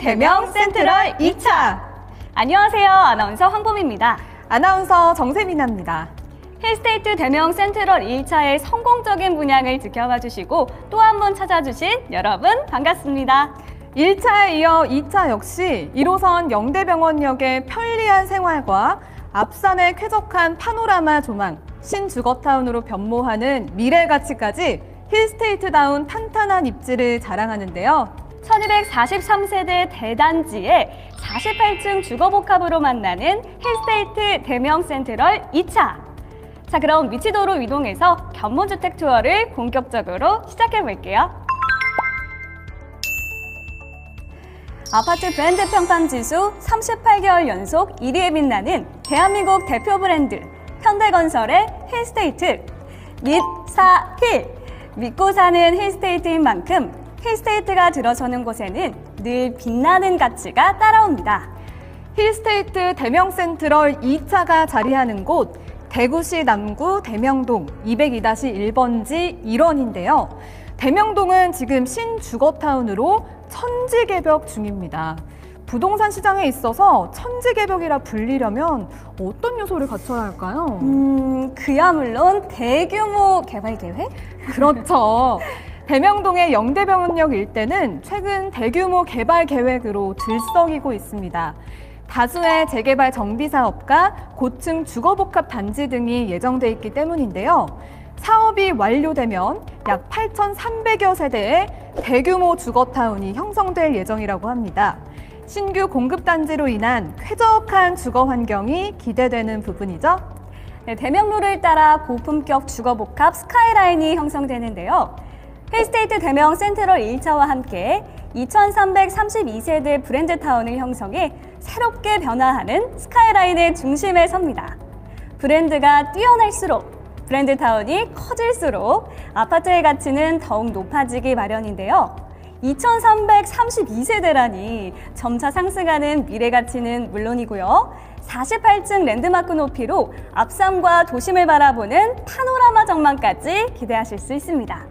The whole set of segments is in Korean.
대명 센트럴 2차. 안녕하세요. 아나운서 황봄입니다. 아나운서 정세민아입니다. 힐스테이트 대명 센트럴 1차의 성공적인 분양을 지켜봐 주시고 또 한 번 찾아주신 여러분 반갑습니다. 1차에 이어 2차 역시 1호선 영대병원역의 편리한 생활과 앞산의 쾌적한 파노라마 조망, 신주거타운으로 변모하는 미래가치까지 힐스테이트다운 탄탄한 입지를 자랑하는데요. 1243세대 대단지에 48층 주거복합으로 만나는 힐스테이트 대명 센트럴 2차. 자, 그럼 위치도로 이동해서 견문주택 투어를 본격적으로 시작해 볼게요. 아파트 브랜드 평판 지수 38개월 연속 1위에 빛나는 대한민국 대표 브랜드 현대건설의 힐스테이트. 밋사힐. 믿고 사는 힐스테이트인 만큼 힐스테이트가 들어서는 곳에는 늘 빛나는 가치가 따라옵니다. 힐스테이트 대명 센트럴 2차가 자리하는 곳 대구시 남구 대명동 202-1번지 1원인데요. 대명동은 지금 신주거타운으로 천지개벽 중입니다. 부동산 시장에 있어서 천지개벽이라 불리려면 어떤 요소를 갖춰야 할까요? 그야 물론 대규모 개발 계획? 그렇죠. 대명동의 영대병원역 일대는 최근 대규모 개발 계획으로 들썩이고 있습니다. 다수의 재개발 정비사업과 고층 주거복합 단지 등이 예정돼 있기 때문인데요. 사업이 완료되면 약 8,300여 세대의 대규모 주거타운이 형성될 예정이라고 합니다. 신규 공급단지로 인한 쾌적한 주거 환경이 기대되는 부분이죠. 네, 대명로를 따라 고품격 주거복합 스카이라인이 형성되는데요. 힐스테이트 대명 센트럴 1차와 함께 2,332세대 브랜드타운을 형성해 새롭게 변화하는 스카이라인의 중심에 섭니다. 브랜드가 뛰어날수록 브랜드타운이 커질수록 아파트의 가치는 더욱 높아지기 마련인데요. 2,332세대라니 점차 상승하는 미래 가치는 물론이고요. 48층 랜드마크 높이로 앞산과 도심을 바라보는 파노라마 전망까지 기대하실 수 있습니다.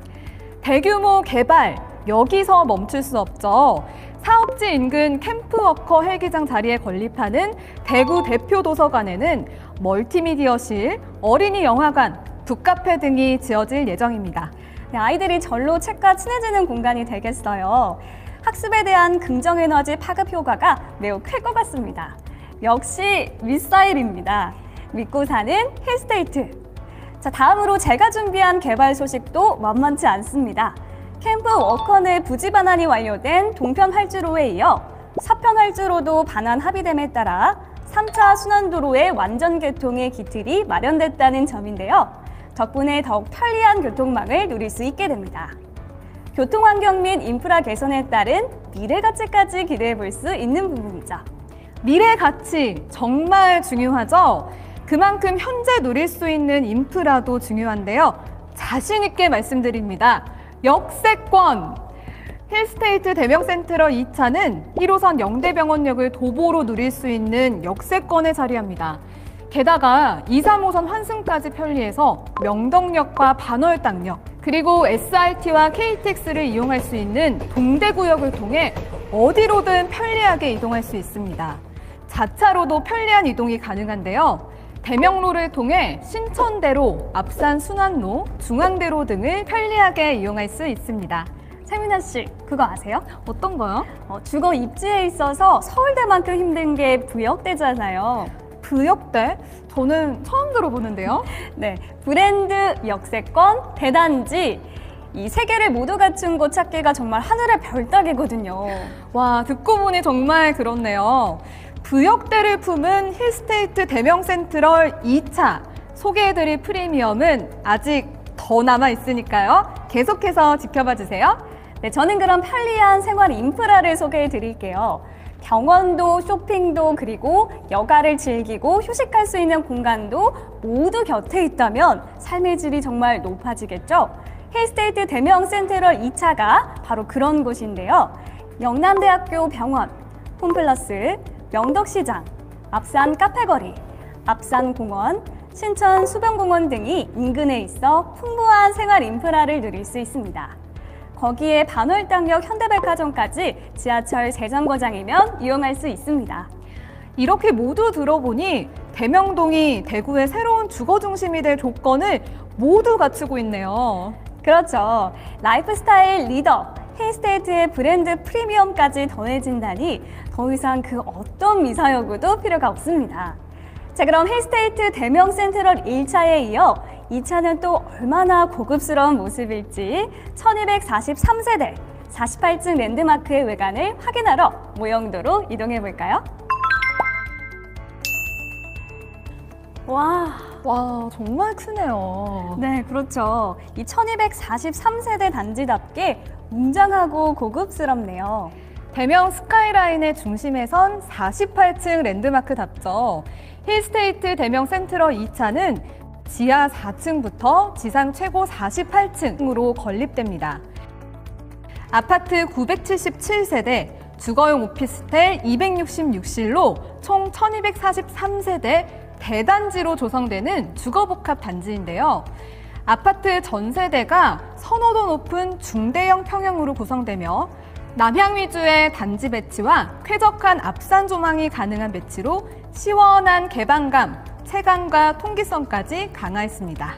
대규모 개발, 여기서 멈출 수 없죠. 사업지 인근 캠프워커 헬기장 자리에 건립하는 대구 대표 도서관에는 멀티미디어실, 어린이 영화관, 북카페 등이 지어질 예정입니다. 네, 아이들이 절로 책과 친해지는 공간이 되겠어요. 학습에 대한 긍정에너지 파급 효과가 매우 클 것 같습니다. 역시 밋사일입니다. 믿고 사는 힐스테이트. 자, 다음으로 제가 준비한 개발 소식도 만만치 않습니다. 캠프 워커 내 부지 반환이 완료된 동편 활주로에 이어 서편 활주로도 반환 합의됨에 따라 3차 순환도로의 완전 개통의 기틀이 마련됐다는 점인데요. 덕분에 더욱 편리한 교통망을 누릴 수 있게 됩니다. 교통환경 및 인프라 개선에 따른 미래 가치까지 기대해 볼 수 있는 부분이죠. 미래 가치 정말 중요하죠. 그만큼 현재 누릴 수 있는 인프라도 중요한데요. 자신 있게 말씀드립니다. 역세권! 힐스테이트 대명 센트럴 2차는 1호선 영대병원역을 도보로 누릴 수 있는 역세권에 자리합니다. 게다가 2, 3호선 환승까지 편리해서 명덕역과 반월당역, 그리고 SRT와 KTX를 이용할 수 있는 동대구역을 통해 어디로든 편리하게 이동할 수 있습니다. 자차로도 편리한 이동이 가능한데요. 대명로를 통해 신천대로, 앞산 순환로, 중앙대로 등을 편리하게 이용할 수 있습니다. 세민아 씨, 그거 아세요? 어떤 거요? 주거 입지에 있어서 서울대만큼 힘든 게 부역대잖아요. 부역대? 저는 처음 들어보는데요. 네, 브랜드, 역세권, 대단지. 이 세 개를 모두 갖춘 곳 찾기가 정말 하늘의 별 따기거든요. 와, 듣고 보니 정말 그렇네요. 부역대를 품은 힐스테이트 대명 센트럴 2차 소개해드릴 프리미엄은 아직 더 남아있으니까요. 계속해서 지켜봐 주세요. 네, 저는 그럼 편리한 생활 인프라를 소개해드릴게요. 병원도 쇼핑도 그리고 여가를 즐기고 휴식할 수 있는 공간도 모두 곁에 있다면 삶의 질이 정말 높아지겠죠. 힐스테이트 대명 센트럴 2차가 바로 그런 곳인데요. 영남대학교 병원, 홈플러스, 명덕시장, 앞산 카페거리, 앞산공원, 신천 수변공원 등이 인근에 있어 풍부한 생활 인프라를 누릴 수 있습니다. 거기에 반월당역 현대백화점까지 지하철 세정거장이면 이용할 수 있습니다. 이렇게 모두 들어보니 대명동이 대구의 새로운 주거 중심이 될 조건을 모두 갖추고 있네요. 그렇죠. 라이프스타일 리더, 힐스테이트의 브랜드 프리미엄까지 더해진다니 더 이상 그 어떤 미사여구도 필요가 없습니다. 자, 그럼 힐스테이트 대명 센트럴 1차에 이어 2차는 또 얼마나 고급스러운 모습일지 1243세대 48층 랜드마크의 외관을 확인하러 모형도로 이동해 볼까요? 와, 정말 크네요. 네, 그렇죠. 이 1243세대 단지답게 웅장하고 고급스럽네요. 대명 스카이라인의 중심에 선 48층 랜드마크답죠. 힐스테이트 대명 센트럴 2차는 지하 4층부터 지상 최고 48층으로 건립됩니다. 아파트 977세대, 주거용 오피스텔 266실로 총 1243세대 대단지로 조성되는 주거복합 단지인데요. 아파트 전세대가 선호도 높은 중대형 평형으로 구성되며 남향 위주의 단지 배치와 쾌적한 앞산 조망이 가능한 배치로 시원한 개방감, 체감과 통기성까지 강화했습니다.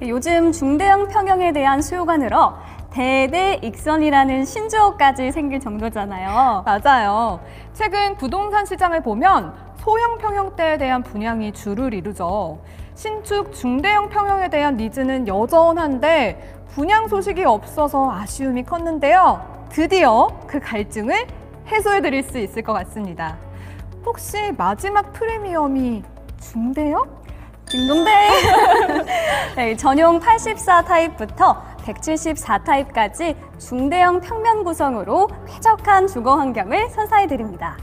요즘 중대형 평형에 대한 수요가 늘어 대대익선이라는 신조어까지 생길 정도잖아요. 맞아요. 최근 부동산 시장을 보면 소형 평형대에 대한 분양이 주를 이루죠. 신축 중대형 평형에 대한 니즈는 여전한데 분양 소식이 없어서 아쉬움이 컸는데요. 드디어 그 갈증을 해소해드릴 수 있을 것 같습니다. 혹시 마지막 프리미엄이 중대형? 딩동댕! 네, 전용 84 타입부터 174 타입까지 중대형 평면 구성으로 쾌적한 주거 환경을 선사해드립니다.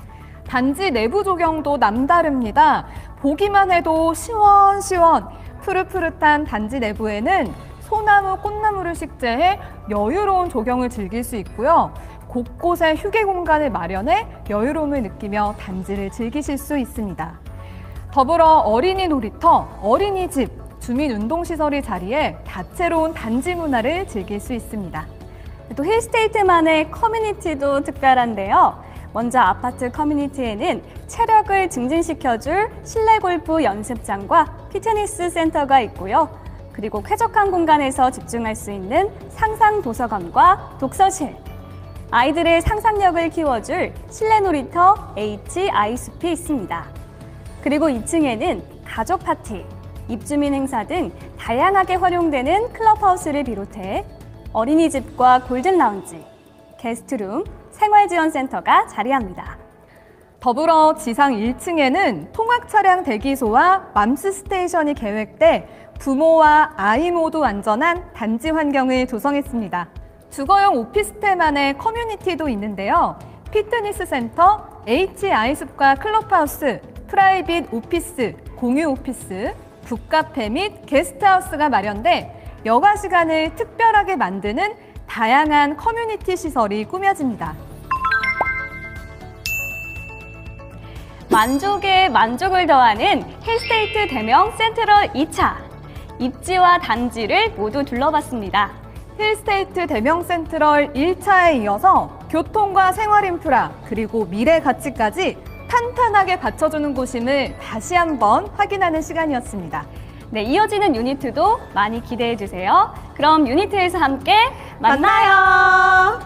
단지 내부 조경도 남다릅니다. 보기만 해도 시원시원 푸릇푸릇한 단지 내부에는 소나무, 꽃나무를 식재해 여유로운 조경을 즐길 수 있고요. 곳곳에 휴게 공간을 마련해 여유로움을 느끼며 단지를 즐기실 수 있습니다. 더불어 어린이 놀이터, 어린이집, 주민운동시설이 자리해 다채로운 단지 문화를 즐길 수 있습니다. 또 힐스테이트만의 커뮤니티도 특별한데요. 먼저 아파트 커뮤니티에는 체력을 증진시켜줄 실내 골프 연습장과 피트니스 센터가 있고요. 그리고 쾌적한 공간에서 집중할 수 있는 상상 도서관과 독서실, 아이들의 상상력을 키워줄 실내 놀이터 H 아이숲이 있습니다. 그리고 2층에는 가족 파티, 입주민 행사 등 다양하게 활용되는 클럽하우스를 비롯해 어린이집과 골든 라운지, 게스트룸, 생활지원센터가 자리합니다. 더불어 지상 1층에는 통학차량 대기소와 맘스 스테이션이 계획돼 부모와 아이 모두 안전한 단지 환경을 조성했습니다. 주거용 오피스텔만의 커뮤니티도 있는데요. 피트니스 센터, H 아이숲과 클럽하우스, 프라이빗 오피스, 공유 오피스, 북카페 및 게스트하우스가 마련돼 여가 시간을 특별하게 만드는 다양한 커뮤니티 시설이 꾸며집니다. 만족에 만족을 더하는 힐스테이트 대명 센트럴 2차. 입지와 단지를 모두 둘러봤습니다. 힐스테이트 대명 센트럴 1차에 이어서 교통과 생활 인프라 그리고 미래 가치까지 탄탄하게 받쳐주는 곳임을 다시 한번 확인하는 시간이었습니다. 네, 이어지는 유니트도 많이 기대해 주세요. 그럼 유니트에서 함께 만나요.